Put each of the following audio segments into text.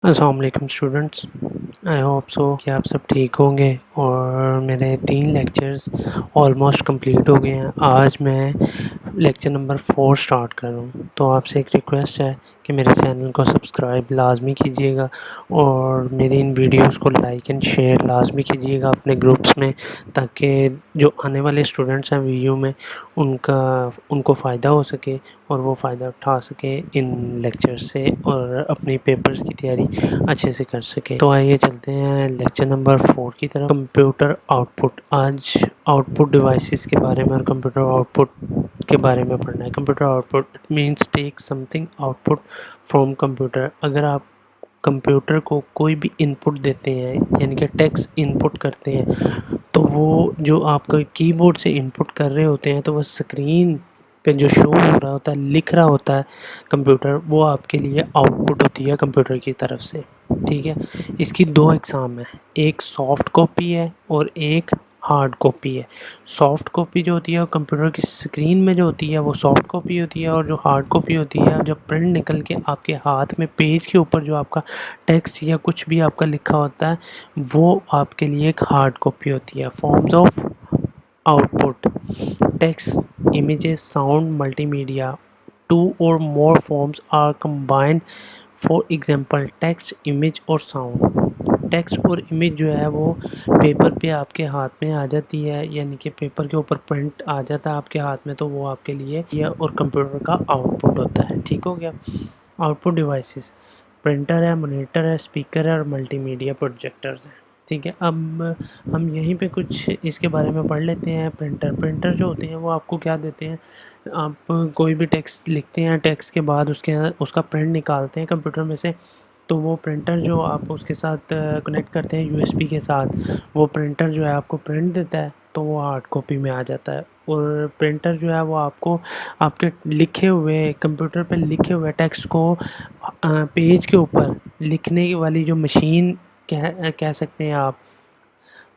अस्सलाम वालेकुम students. I hope so कि आप सब ठीक होंगे और मेरे 3 लेक्चर्स ऑलमोस्ट कंप्लीट हो गए हैं। आज मैं लेक्चर नंबर 4 स्टार्ट कर रहा हूँ। तो आपसे एक रिक्वेस्ट है कि मेरे चैनल को सब्सक्राइब लाजमी कीजिएगा और मेरी इन वीडियोस को लाइक एंड शेयर लाजमी कीजिएगा अपने ग्रुप्स में, ताकि जो आने वाले स्टूडेंट्स हैं वीडियो में उनको फ़ायदा हो सके और वो फ़ायदा उठा सके इन लेक्चर से और अपनी पेपर्स की तैयारी अच्छे से कर सके। तो आइए चलते हैं लेक्चर नंबर 4 की तरफ। Computer output. आज आउटपुट डिवाइसेस के बारे में और कंप्यूटर आउटपुट के बारे में पढ़ना है। Computer output means take something output from computer. अगर आप कंप्यूटर को कोई भी इनपुट देते हैं यानी कि टेक्स्ट इनपुट करते हैं, तो वो जो आपका कीबोर्ड से इनपुट कर रहे होते हैं, तो वो स्क्रीन पे जो शो हो रहा होता है, लिख रहा होता है कंप्यूटर, वो आपके लिए आउटपुट होती है कंप्यूटर की तरफ से। ठीक है, इसकी 2 एग्ज़ाम है, एक सॉफ्ट कॉपी है और एक हार्ड कॉपी है। सॉफ्ट कॉपी जो होती है वो कंप्यूटर की स्क्रीन में जो होती है वो सॉफ्ट कॉपी होती है, और जो हार्ड कॉपी होती है जब प्रिंट निकल के आपके हाथ में पेज के ऊपर जो आपका टेक्स्ट या कुछ भी आपका लिखा होता है, वो आपके लिए एक हार्ड कॉपी होती है। Forms of output: text, images, sound, multimedia. Two or more forms are combined. For example, text, image और sound. टेक्स्ट और इमेज जो है वो पेपर पे आपके हाथ में आ जाती है, यानी कि पेपर के ऊपर प्रिंट आ जाता है आपके हाथ में, तो वो आपके लिए यह और कंप्यूटर का आउटपुट होता है। ठीक हो गया। आउटपुट डिवाइसेस: प्रिंटर है, मॉनिटर है, स्पीकर है और मल्टीमीडिया प्रोजेक्टर्स हैं। ठीक है, अब हम यहीं पे कुछ इसके बारे में पढ़ लेते हैं। प्रिंटर जो होते हैं वो आपको क्या देते हैं, आप कोई भी टेक्स्ट लिखते हैं, टेक्स्ट के बाद उसका प्रिंट निकालते हैं कंप्यूटर में से, तो वो प्रिंटर जो आप उसके साथ कनेक्ट करते हैं यूएसबी के साथ, वो प्रिंटर जो है आपको प्रिंट देता है, तो वो हार्ड कॉपी में आ जाता है। और प्रिंटर जो है वो आपको आपके लिखे हुए कंप्यूटर पे लिखे हुए टेक्स्ट को पेज के ऊपर लिखने वाली जो मशीन कह सकते हैं आप,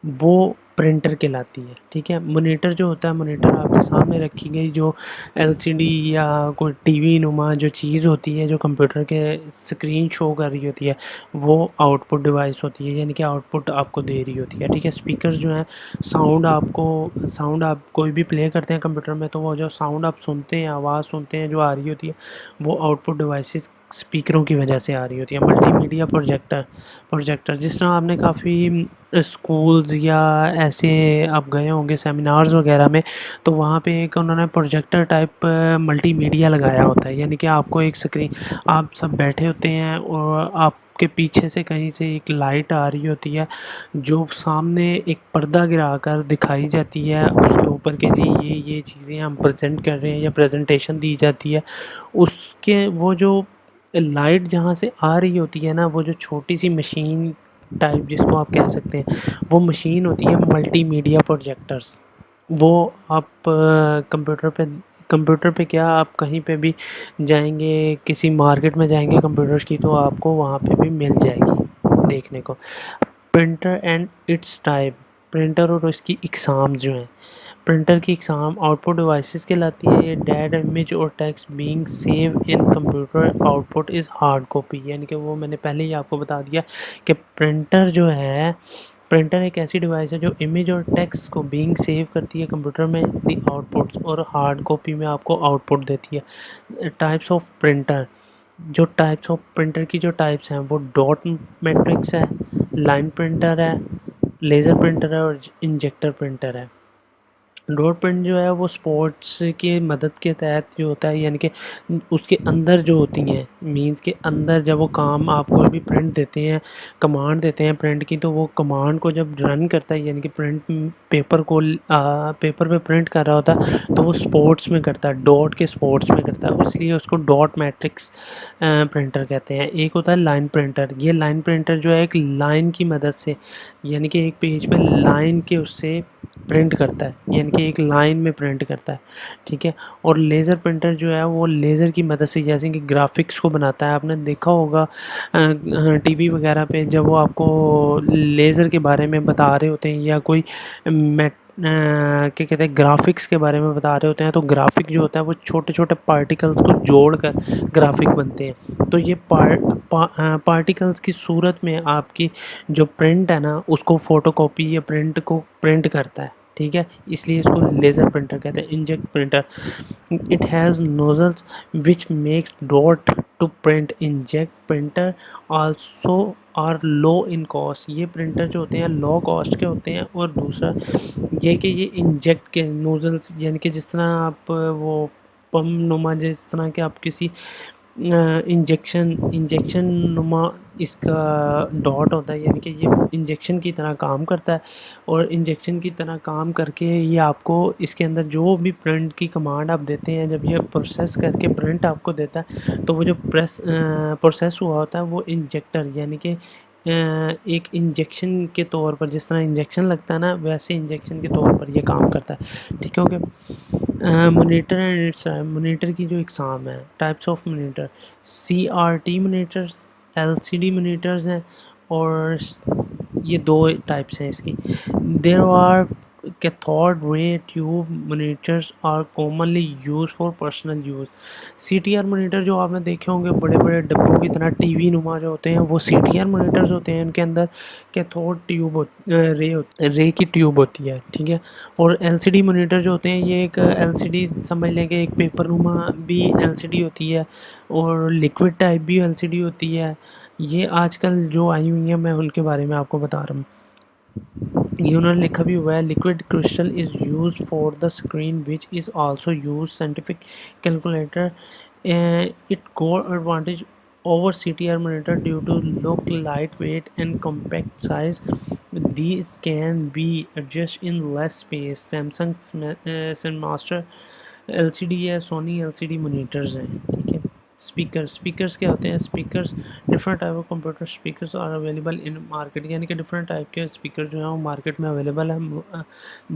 वो प्रिंटर कहलाती है। ठीक है, मॉनिटर जो होता है, मॉनिटर आपके सामने रखी गई जो एलसीडी या कोई टीवी नुमा जो चीज़ होती है जो कंप्यूटर के स्क्रीन शो कर रही होती है, वो आउटपुट डिवाइस होती है, यानी कि आउटपुट आपको दे रही होती है। ठीक है, स्पीकर जो है साउंड आप कोई भी प्ले करते हैं कंप्यूटर में, तो वो जो साउंड आप सुनते हैं, आवाज़ सुनते हैं जो आ रही होती है, वो आउटपुट डिवाइसेस स्पीकरों की वजह से आ रही होती है। मल्टीमीडिया प्रोजेक्टर जिस तरह आपने काफ़ी स्कूल्स या ऐसे आप गए होंगे सेमिनार्स वगैरह में, तो वहाँ पे एक उन्होंने प्रोजेक्टर टाइप मल्टीमीडिया लगाया होता है, यानी कि आपको एक स्क्रीन, आप सब बैठे होते हैं और आपके पीछे से कहीं से एक लाइट आ रही होती है जो सामने एक पर्दा गिराकर दिखाई जाती है, उसके ऊपर के जी ये चीज़ें हम प्रेजेंट कर रहे हैं या प्रेजेंटेशन दी जाती है। उसके वो जो लाइट जहाँ से आ रही होती है ना, वो जो छोटी सी मशीन टाइप जिसको आप कह सकते हैं, वो मशीन होती है मल्टीमीडिया प्रोजेक्टर्स। वो आप कंप्यूटर पे क्या, आप कहीं पे भी जाएंगे, किसी मार्केट में जाएंगे कंप्यूटर्स की, तो आपको वहाँ पे भी मिल जाएगी देखने को। Printer and it's type: printer और इसकी इकसाम जो हैं, प्रिंटर की एग्ज़ाम आउटपुट डिवाइसेस कहलाती है। ये डेटा, इमेज और text being save in computer output is hard copy, यानी कि वो मैंने पहले ही आपको बता दिया कि प्रिंटर जो है, प्रिंटर एक ऐसी डिवाइस है जो इमेज और टेक्स्ट को बीइंग सेव करती है कंप्यूटर में, दी आउटपुट्स, और हार्ड कॉपी में आपको आउटपुट देती है। टाइप्स ऑफ प्रिंटर: जो टाइप्स ऑफ प्रिंटर की जो टाइप्स हैं वो डॉट मैट्रिक्स है, लाइन प्रिंटर है, लेज़र प्रिंटर है और इंजेक्टर प्रिंटर है। डॉट प्रिंट जो है वो स्पोर्ट्स की मदद के तहत जो होता है, यानी कि उसके अंदर जो होती हैं, मीन्स के अंदर जब वो काम आपको भी प्रिंट देते हैं, कमांड देते हैं प्रिंट की, तो वो कमांड को जब रन करता है, यानी कि प्रिंट पेपर पे प्रिंट कर रहा होता है, तो वो स्पोर्ट्स में करता है, डॉट के स्पोर्ट्स में करता है, इसलिए उसको डॉट मैट्रिक्स प्रिंटर कहते हैं। एक होता है लाइन प्रिंटर। ये लाइन प्रिंटर जो है एक लाइन की मदद से, यानी कि एक पेज पे लाइन के उससे प्रिंट करता है, यानी कि एक लाइन में प्रिंट करता है। ठीक है, और लेज़र प्रिंटर जो है वो लेज़र की मदद से, जैसे कि ग्राफिक्स को बनाता है। आपने देखा होगा टीवी वगैरह पे जब वो आपको लेज़र के बारे में बता रहे होते हैं या कोई क्या कहते हैं, ग्राफिक्स के बारे में बता रहे होते हैं, तो ग्राफिक जो होता है वो छोटे छोटे पार्टिकल्स को जोड़ कर ग्राफिक बनते हैं। तो ये पार्टिकल्स की सूरत में आपकी जो प्रिंट है ना उसको फोटोकॉपी या प्रिंट को प्रिंट करता है, ठीक है। इसलिए इसको लेज़र प्रिंटर कहते हैं, inkjet printer. It has nozzles which makes dot to print. Inkjet printer also are low in cost. ये प्रिंटर जो होते हैं लो कॉस्ट के होते हैं। और दूसरा ये कि ये इंजेक्ट के नोजल्स, यानी कि जिस तरह आप वो पम्प नुमा, जिस तरह के आप किसी इंजेक्शन नुमा इसका डॉट होता है, यानी कि ये इंजेक्शन की तरह काम करता है। और इंजेक्शन की तरह काम करके ये आपको इसके अंदर जो भी प्रिंट की कमांड आप देते हैं, जब ये प्रोसेस करके प्रिंट आपको देता है, तो वो जो प्रोसेस हुआ होता है वो इंजेक्टर, यानी कि एक इंजेक्शन के तौर पर, जिस तरह इंजेक्शन लगता है ना वैसे इंजेक्शन के तौर पर ये काम करता है, ठीक है। Okay. Monitor and it's monitor की जो इकसाम है, types of monitor, CRT monitors, LCD monitors हैं। और ये दो टाइप्स हैं इसकी। There are cathode ray tube monitors are commonly use for personal use. CTR monitor जो आपने देखे होंगे बड़े बड़े डब्बों की तरह टीवी नुमा जो होते हैं, वो CTR मोनीटर्स होते हैं। इनके अंदर कैथोड ट्यूब रे की ट्यूब होती है, ठीक है। और LCD मोनीटर जो होते हैं, ये एक LCD समझ लें कि एक पेपर नुमा भी LCD होती है, और लिक्विड टाइप भी LCD होती है। ये आजकल जो आई हुई हैं मैं उनके बारे में आपको बता रहा हूँ। ये उन्होंने लिखा भी हुआ है, liquid crystal is use for the screen which is also use scientific calculator. It गोर advantage over CTR monitor due to low light weight and compact size. These can be adjusted in less space. Samsung Master LCD है, Sony LCD monitors हैं, ठीक है। Speakers क्या होते हैं? Speakers different type of computer speakers are available in market, यानी कि different type के स्पीकर जो हैं वो मार्केट में अवेलेबल है।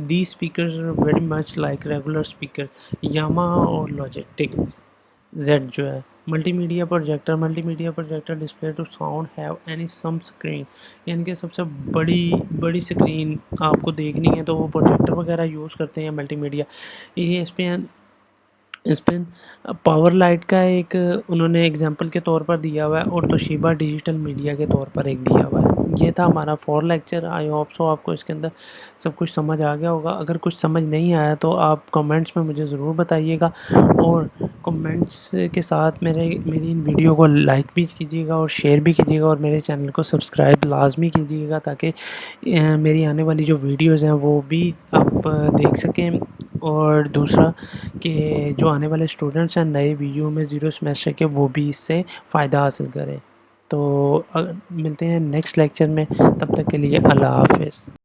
The speakers very much like regular speaker. Yamaha और लॉजिटेक जेड जो है। Multimedia projector display to sound have any some screen, यानी कि सबसे बड़ी स्क्रीन आपको देखनी है तो वो प्रोजेक्टर वगैरह यूज़ करते हैं मल्टीमीडिया। ये इस पे पावर लाइट का एक उन्होंने एग्जांपल के तौर पर दिया हुआ है, और तोशिबा डिजिटल मीडिया के तौर पर एक दिया हुआ है। ये था हमारा 4 लेक्चर। आई होप सो आपको इसके अंदर सब कुछ समझ आ गया होगा। अगर कुछ समझ नहीं आया तो आप कमेंट्स में मुझे ज़रूर बताइएगा, और कमेंट्स के साथ मेरी इन वीडियो को लाइक भी कीजिएगा और शेयर भी कीजिएगा, और मेरे चैनल को सब्सक्राइब लाजमी कीजिएगा, ताकि मेरी आने वाली जो वीडियोज़ हैं वो भी आप देख सकें। और दूसरा कि जो आने वाले स्टूडेंट्स हैं नए VU में 0 सेमेस्टर के, वो भी इससे फ़ायदा हासिल करें। तो मिलते हैं नेक्स्ट लेक्चर में, तब तक के लिए अल्लाह हाफ़िज़।